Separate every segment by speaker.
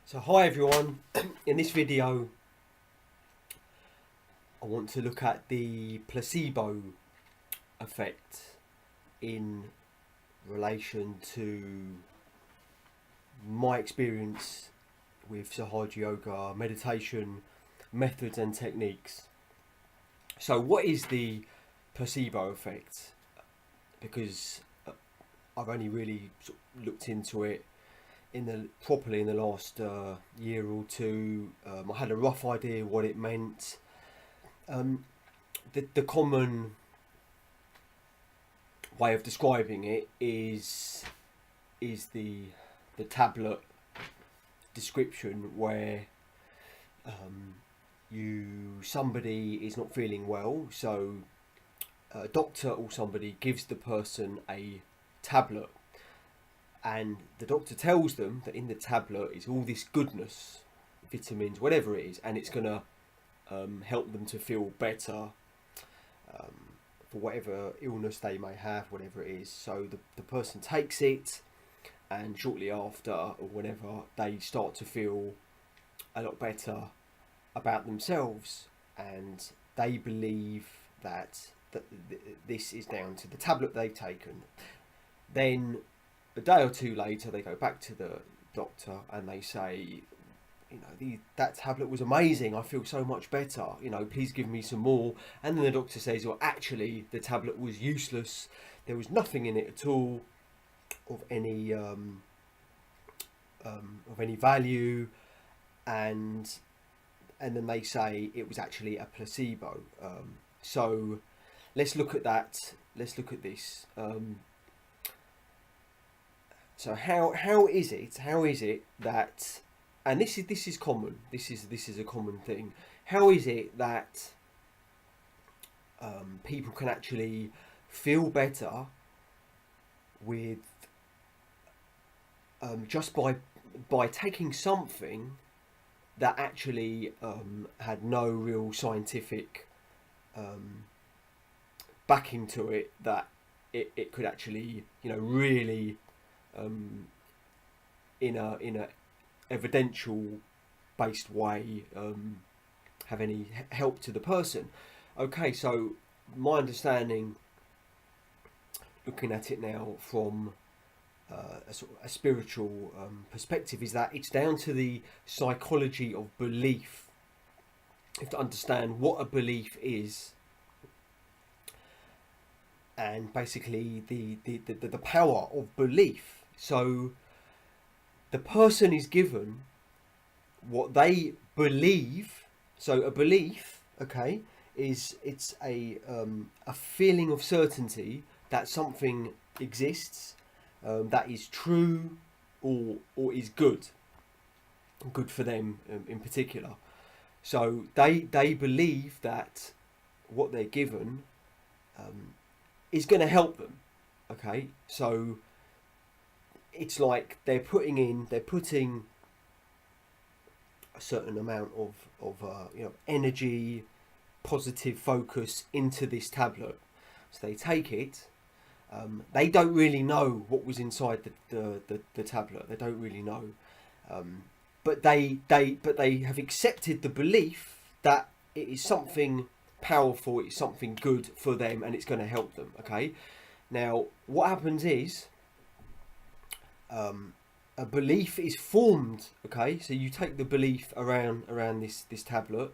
Speaker 1: So hi everyone, in this video I want to look at the placebo effect in relation to my experience with Sahaja Yoga, meditation, methods and techniques. So what is the placebo effect? Because I've only really sort of looked into it properly in the last year or two. I had a rough idea what it meant. The common way of describing it is the tablet description where somebody is not feeling well, so a doctor or somebody gives the person a tablet, and the doctor tells them that in the tablet is all this goodness, vitamins, whatever it is, and it's going to help them to feel better for whatever illness they may have, whatever it is. So the person takes it, and shortly after, or whenever, they start to feel a lot better about themselves, and they believe that this is down to the tablet they've taken. Then a day or two later, they go back to the doctor and they say, that tablet was amazing, I feel so much better, please give me some more. And then the doctor says, well, actually the tablet was useless, there was nothing in it at all of any value, and then they say it was actually a placebo. So let's look at that. Let's look at this. So how is it that, and this is common. This is a common thing. How is it that people can actually feel better with just by taking something that actually had no real scientific backing to it, that it could actually really in a evidential based way have any help to the person? Okay, so my understanding, looking at it now from a sort of a spiritual perspective, is that it's down to the psychology of belief. You have to understand what a belief is, and basically the power of belief. So the person is given what they believe. So a belief, okay, it's a feeling of certainty that something exists, that is true or is good for them in particular. So they believe that what they're given is going to help them. Okay, so it's like they're putting a certain amount of energy, positive focus into this tablet. So they take it. They don't really know what was inside the tablet. They don't really know, but they have accepted the belief that it is something powerful, it's something good for them, and it's going to help them. Okay, now what happens is a belief is formed. Okay, so you take the belief around this tablet.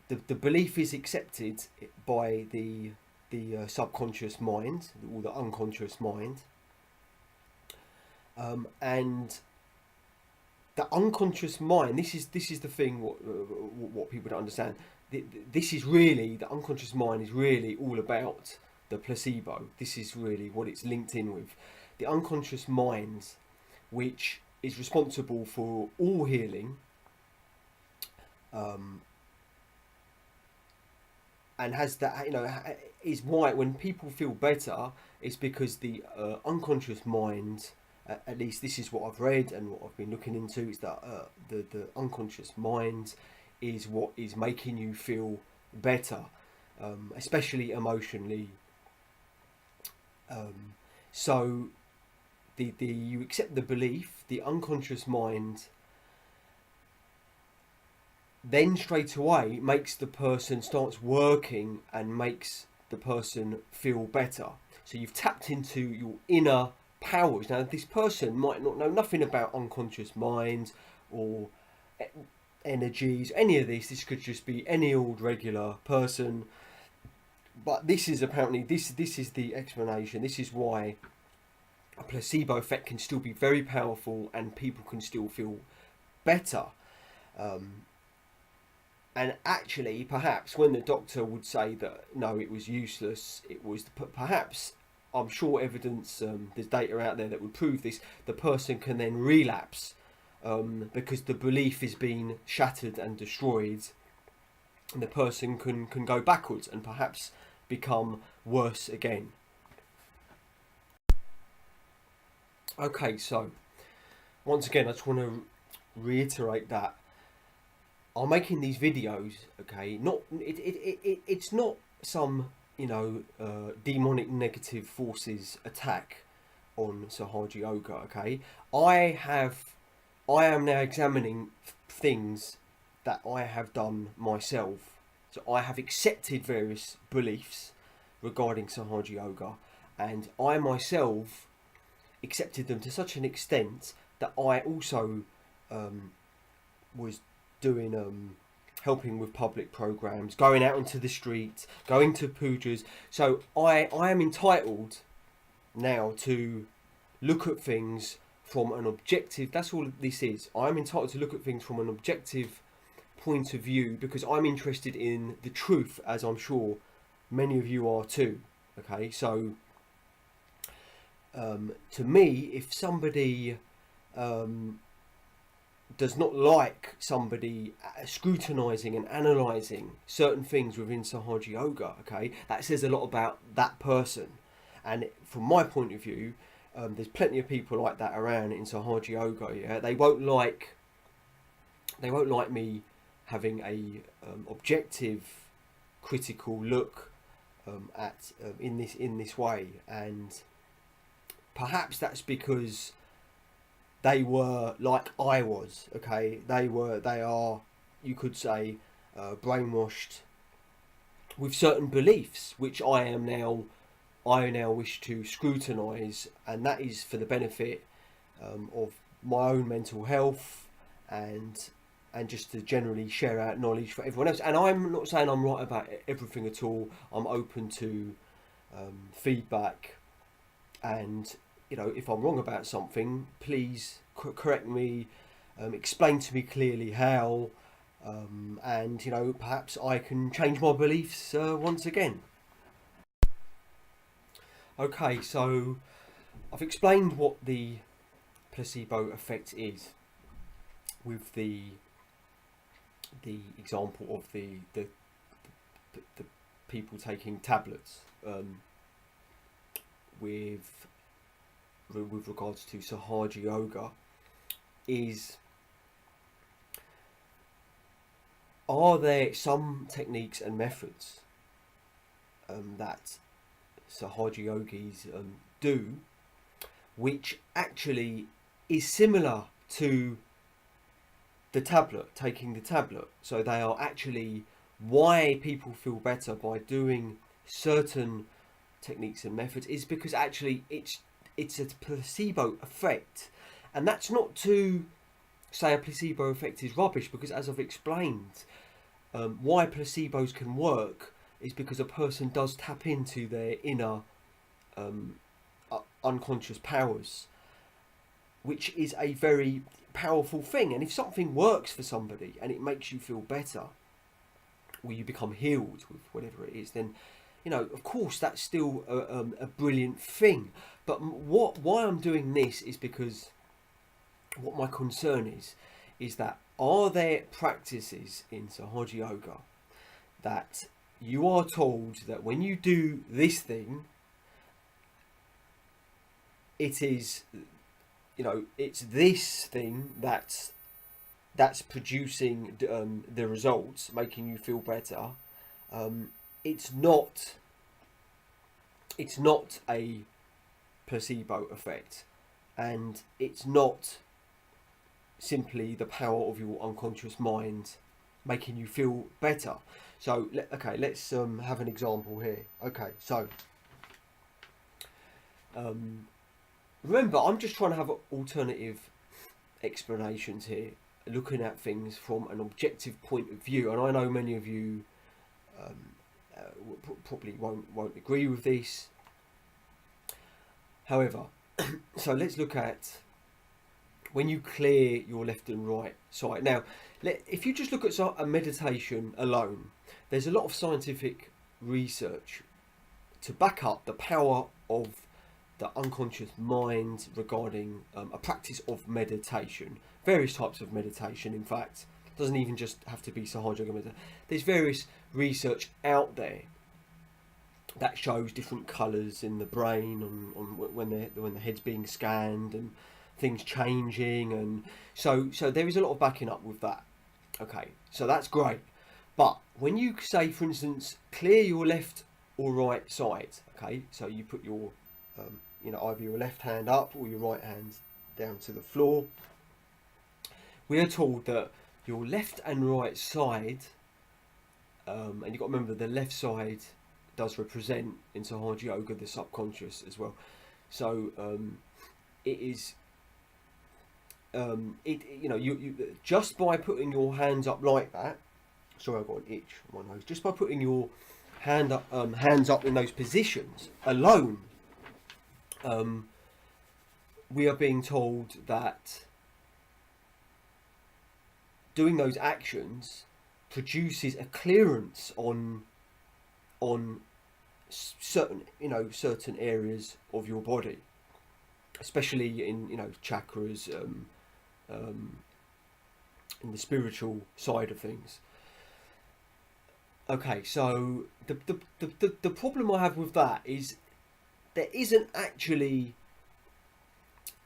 Speaker 1: The belief is accepted by the subconscious mind or the unconscious mind, and the unconscious mind. This is the thing. What people don't understand. This is really, the unconscious mind is really all about the placebo. This is really what it's linked in with. The unconscious mind, which is responsible for all healing, and has that, is why when people feel better, it's because the unconscious mind, at least this is what I've read and what I've been looking into, is that the unconscious mind is what is making you feel better, especially emotionally. So you accept the belief, the unconscious mind then straight away makes the person, starts working and makes the person feel better. So you've tapped into your inner powers. Now this person might not know nothing about unconscious mind or energies, any of this could just be any old regular person, but this is apparently, this is the explanation. This is why a placebo effect can still be very powerful and people can still feel better. And actually, perhaps when the doctor would say that no, it was useless, it was perhaps, I'm sure evidence, there's data out there that would prove this, the person can then relapse because the belief is being shattered and destroyed, and the person can go backwards and perhaps become worse again. Okay, so once again, I just want to reiterate that I'm making these videos, okay, it's not some, you know, demonic negative forces attack on Sahaja Yoga, okay. I am now examining things that I have done myself. So I have accepted various beliefs regarding Sahaja Yoga, and I myself accepted them to such an extent that I also was doing helping with public programs, going out into the streets, going to pujas. So I am entitled now to look at things from an objective, that's all this is. I'm entitled to look at things from an objective point of view because I'm interested in the truth, as I'm sure many of you are too. Okay, so to me, if somebody does not like somebody scrutinizing and analyzing certain things within Sahaja Yoga, okay, that says a lot about that person. And from my point of view, there's plenty of people like that around in Sahaja Yoga. Yeah, they won't like me having a objective, critical look at in this way, and perhaps that's because they were like I was. Okay, they are, you could say, brainwashed with certain beliefs, which I now wish to scrutinise, and that is for the benefit of my own mental health and just to generally share out knowledge for everyone else. And I'm not saying I'm right about everything at all. I'm open to feedback, and you know, if I'm wrong about something, please correct me, explain to me clearly how, and you know, perhaps I can change my beliefs once again. Okay, so I've explained what the placebo effect is with the example of the people taking tablets with regards to Sahaja Yoga. Is, are there some techniques and methods that Sahaja Yogis do which actually is similar to the tablet, taking the tablet? So they are actually why people feel better by doing certain techniques and methods is because actually it's a placebo effect. And that's not to say a placebo effect is rubbish, because as I've explained, why placebos can work is because a person does tap into their inner unconscious powers, which is a very powerful thing. And if something works for somebody and it makes you feel better, or you become healed with whatever it is, then, you know, of course that's still a brilliant thing. But why I'm doing this is because what my concern is that, are there practices in Sahaja Yoga that you are told that when you do this thing, it is, you know, it's this thing that's producing the results, making you feel better. It's not a placebo effect. and it's not simply the power of your unconscious mind making you feel better. So okay, let's have an example here. Okay, so remember, I'm just trying to have alternative explanations here, looking at things from an objective point of view, and I know many of you probably won't agree with this. However, so let's look at when you clear your left and right side. Now, if you just look at a meditation alone, there's a lot of scientific research to back up the power of the unconscious mind regarding a practice of meditation. Various types of meditation, in fact. It doesn't even just have to be Sahaja Yoga meditation. There's various research out there that shows different colours in the brain on when the head's being scanned and things changing, and so there is a lot of backing up with that. Okay, so that's great. But when you say, for instance, clear your left or right side, okay, so you put your either your left hand up or your right hand down to the floor. We are told that your left and right side, and you've got to remember the left side does represent in Sahaja Yoga the subconscious as well. So it is, you just by putting your hands up like that. Sorry, I've got an itch on my nose. Just by putting your hands up in those positions alone, we are being told that doing those actions produces a clearance on certain areas of your body, especially in chakras, in the spiritual side of things. Okay, so the problem I have with that is there isn't actually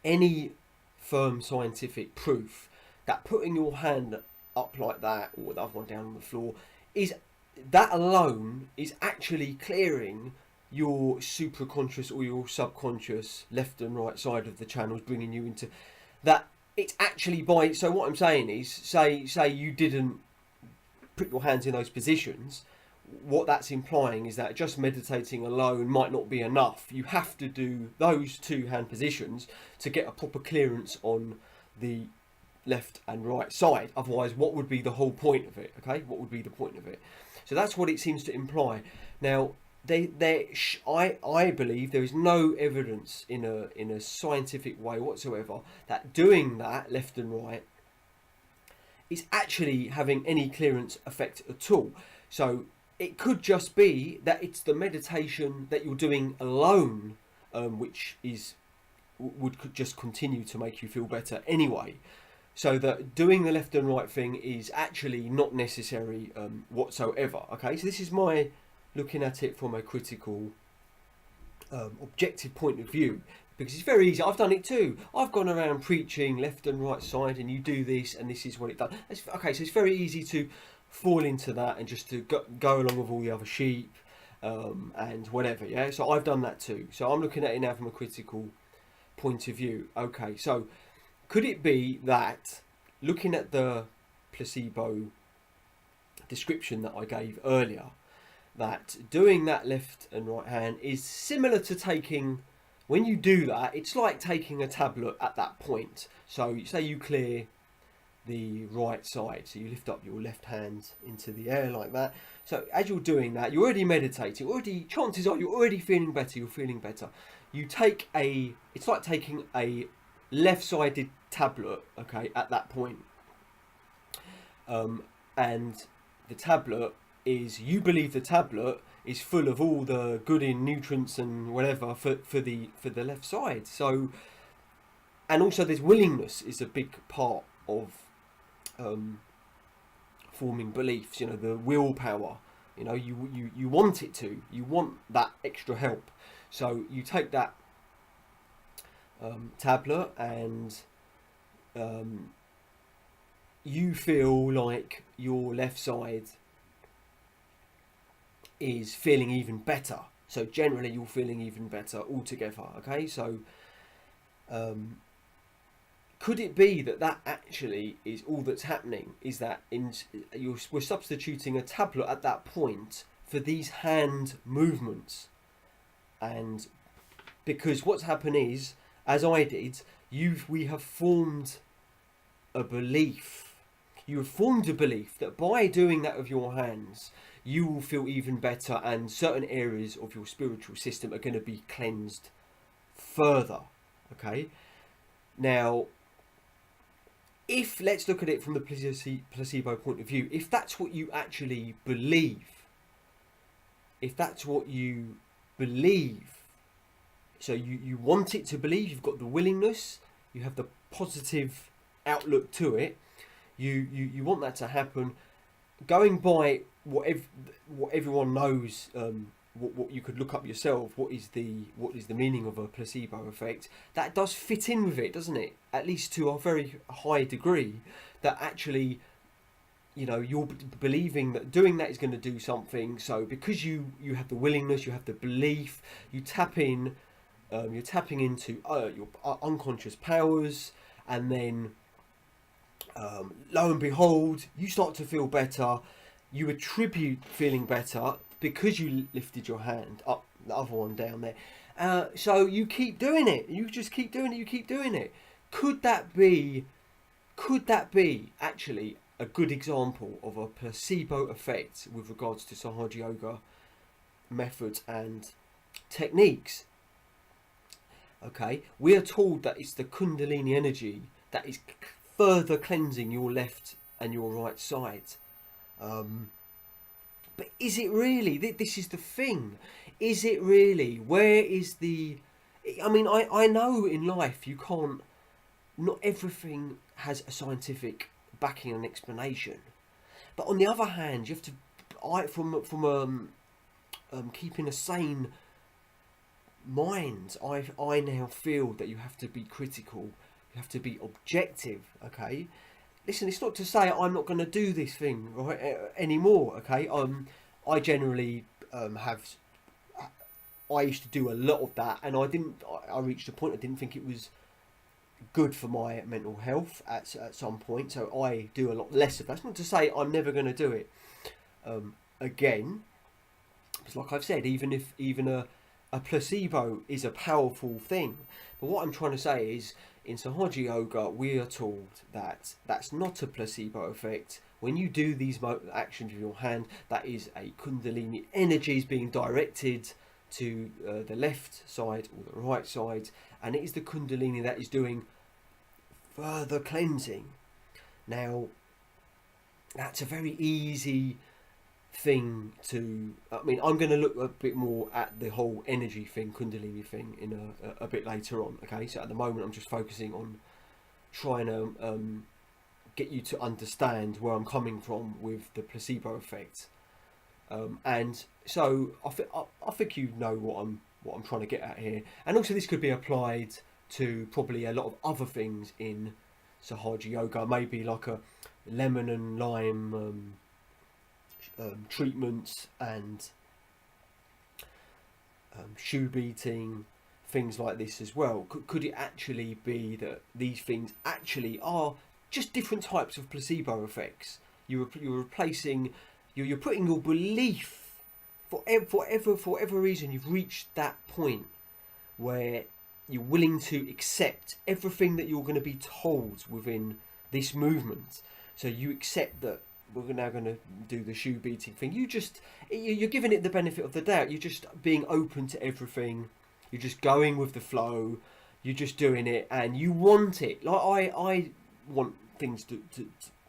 Speaker 1: any firm scientific proof that putting your hand up like that or the other one down on the floor that alone is actually clearing your supraconscious or your subconscious left and right side of the channels, bringing you into that. It's actually by, so what I'm saying is, say you didn't put your hands in those positions, what that's implying is that just meditating alone might not be enough. You have to do those two hand positions to get a proper clearance on the left and right side. Otherwise, what would be the whole point of it? Okay, what would be the point of it? So that's what it seems to imply. Now, I believe there is no evidence in a scientific way whatsoever that doing that left and right is actually having any clearance effect at all. So it could just be that it's the meditation that you're doing alone, which would just continue to make you feel better anyway. So that doing the left and right thing is actually not necessary whatsoever. Okay, so this is my looking at it from a critical, objective point of view, because it's very easy. I've done it too. I've gone around preaching left and right side, and you do this, and this is what it does. Okay, so it's very easy to fall into that and just to go along with all the other sheep and whatever. Yeah, so I've done that too. So I'm looking at it now from a critical point of view. Okay, so could it be that looking at the placebo description that I gave earlier, that doing that left and right hand is similar to taking, when you do that, it's like taking a tablet at that point. So say you clear the right side, so you lift up your left hand into the air like that. So as you're doing that, you're already meditating, chances are you're already feeling better, You take it's like taking a left-sided tablet, okay, at that point. And the tablet is, you believe the tablet is full of all the good in nutrients and whatever for the left side. So, and also there's willingness is a big part of forming beliefs. The willpower. You want it to. You want that extra help. So you take that tablet and you feel like your left side is feeling even better. So generally you're feeling even better altogether. Okay, so Could it be that that actually is all that's happening? Is that we're substituting a tablet at that point for these hand movements? And because what's happened is, as I did, we have formed a belief. You have formed a belief that by doing that with your hands, you will feel even better, and certain areas of your spiritual system are going to be cleansed further. Okay, now, if let's look at it from the placebo point of view, if that's what you actually believe, so you want it to believe, you've got the willingness, you have the positive outlook to it, you want that to happen, going by what everyone knows, what you could look up yourself, what is the meaning of a placebo effect, that does fit in with it, doesn't it? At least to a very high degree, that actually, you're believing that doing that is going to do something. So because you have the willingness, you have the belief, you tap in, you're tapping into your unconscious powers, and then lo and behold, you start to feel better. You attribute feeling better because you lifted your hand up, the other one down there. So you keep doing it. You just keep doing it. You keep doing it. Could that be actually a good example of a placebo effect with regards to Sahaja Yoga methods and techniques? Okay, we are told that it's the Kundalini energy that is further cleansing your left and your right side. But is it really? This is the thing. Is it really? Where is the... I mean, I know in life you can't... Not everything has a scientific backing and explanation. But on the other hand, you have to... From keeping a sane mind, I now feel that you have to be critical. You have to be objective, okay? Listen, it's not to say I'm not going to do this thing right anymore. Okay, I generally I used to do a lot of that, and I reached a point I didn't think it was good for my mental health at some point. So I do a lot less of that. That's not to say I'm never going to do it again. Because like I've said, even a placebo is a powerful thing. But what I'm trying to say is, in Sahaja Yoga, we are told that that's not a placebo effect. When you do these actions with your hand, that is a Kundalini energies being directed to the left side or the right side, and it is the Kundalini that is doing further cleansing. Now, that's a very easy thing to... I mean, I'm going to look a bit more at the whole energy thing, Kundalini thing, in a bit later on. Okay, so at the moment I'm just focusing on trying to get you to understand where I'm coming from with the placebo effect, and so I think you know what I'm trying to get at here. And also this could be applied to probably a lot of other things in Sahaja Yoga, maybe like a lemon and lime treatments and shoe beating, things like this as well. Could it actually be that these things actually are just different types of placebo effects? You're replacing, you're putting your belief, for whatever reason you've reached that point where you're willing to accept everything that you're going to be told within this movement. So you accept that we're now going to do the shoe beating thing. You're giving it the benefit of the doubt. You're just being open to everything. You're just going with the flow. You're just doing it, and you want it. Like I want things to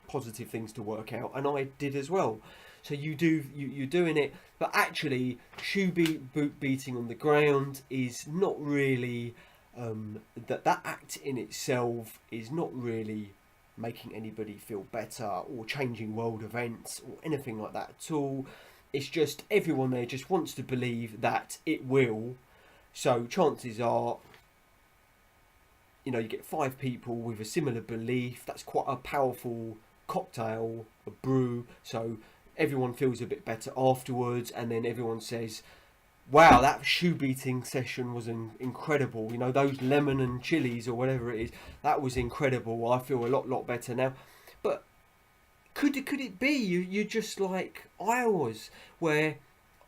Speaker 1: positive things to work out, and I did as well. So you're doing it, but actually shoe beating on the ground is not really that act in itself is not really making anybody feel better or changing world events or anything like that at all. It's just everyone there just wants to believe that it will. So chances are, you get 5 people with a similar belief. That's quite a powerful cocktail, a brew. So everyone feels a bit better afterwards, and then everyone says, wow, that shoe beating session was incredible. You know, those lemon and chilies or whatever it is, that was incredible. I feel a lot better now. But could it be you just like I was, where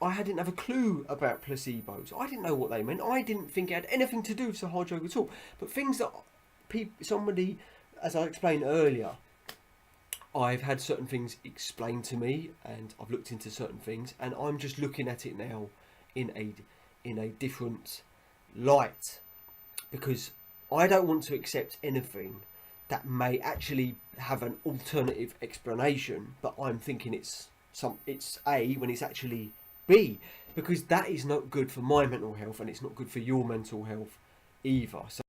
Speaker 1: I didn't have a clue about placebos. I didn't know what they meant. I didn't think it had anything to do with Sahaja Yoga at all. But things that somebody, as I explained earlier, I've had certain things explained to me, and I've looked into certain things, and I'm just looking at it now in a different light, because I don't want to accept anything that may actually have an alternative explanation, but I'm thinking it's A when it's actually B, because that is not good for my mental health, and it's not good for your mental health either. So